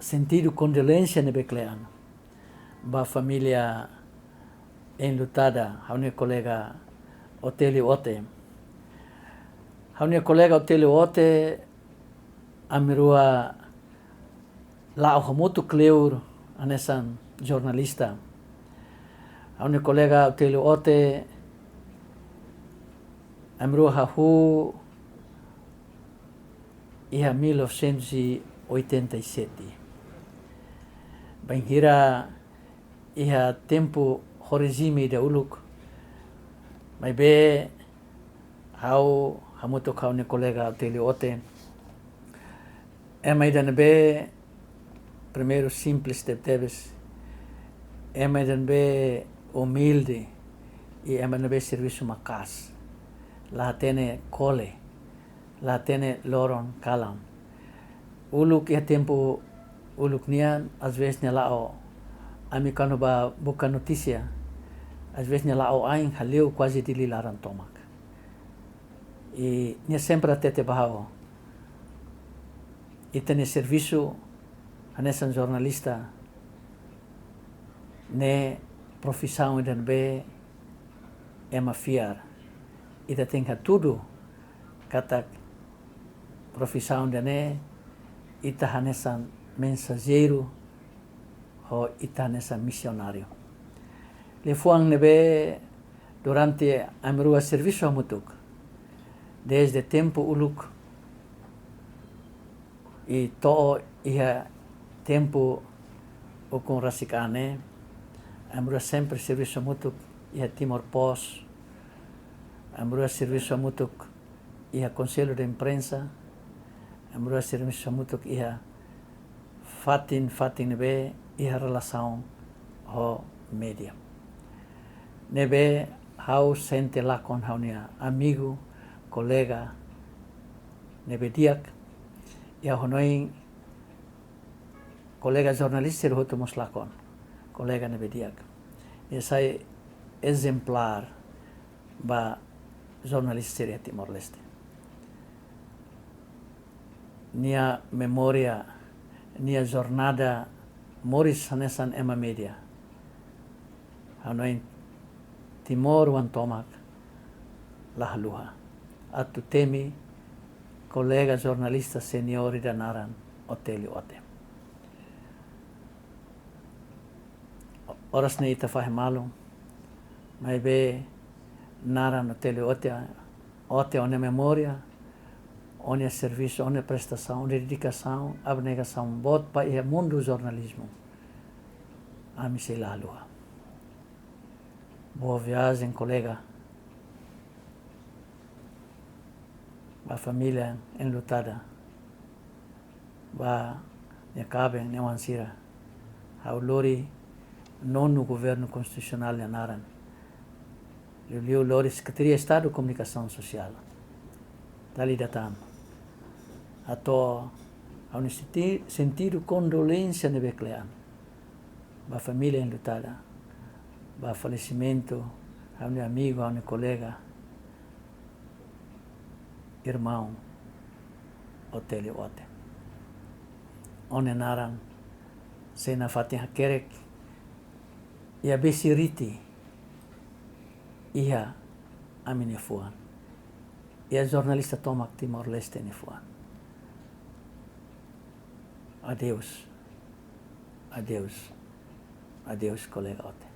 sentido condolência ne becleano. Ba família enlutada, a minha colega Otélio Ote. A minha colega Otélio Ote amirua lá o muito cleur nessa jornalista. A minha colega Otélio Ote amirua hahú em 1987. Bem hira ia tempo regime da uluk, mas be hau hamuto kau ne colega Otélio Ote ainda be primeiro simples teves ainda be humilde e ainda be serviço macas lá tem cole lá tem loron kalam uluk ia tempo uluk nian às vezes ne lao ami kanu ba buka notícia às vezes ne lao ain haleu quase de lilaran tomak e ne sempre até te bahao e tem serviço nessa jornalista ne profissão dan be mafiar e tem tudo kata profissão dane ita nessa mensageiro ou ita nessa missionário. Lefuang nebe durante a merua serviço a mutuk desde tempo uluk e to ia tempo o com rasicane a merua sempre serviço a mutuk ia Timor-Leste, a merua serviço a mutuk ia conselho de imprensa, a merua serviço a mutuk ia fatin nebe ia relação ho media. Nebe hau sente lá com haunia amigo, colega, nebe diak, ia honoi colega jornalista e rotomos lá com colega nebe diak. Essa é exemplar ba jornalista de Timor-Leste. Nia memória, nia jornada moris hanesan ema media. Hanoi Timor wan tomak lahaluha. Atu temi colega jornalista sénior da naran Otélio Ote. Oras ne ita fahimalo, mas be naran Otélio Ote one memória, one serviço, one prestação, one dedicação, abnegação, bot pa ia mundo jornalismo. Ami sei lahaluha. Boa viagem, colega. A família enlutada. Ba nekabe newansira. Ao lori nono governo constitucional de Naran. Liu lori Secretáriu Estadu Komunikasaun Sosiál. Dali datang. Hato'o ao sentido condolência ne beclean. Ba família enlutada. Ba falesimentu, ao meu amigo, ao meu colega, irmão Otélio Ote. One naran, sena fatih kerek, ia besiriti, ia amine fuan. Ia jornalista tomak Timor-Leste ne fuan. Adeus, adeus, adeus, colega Ote.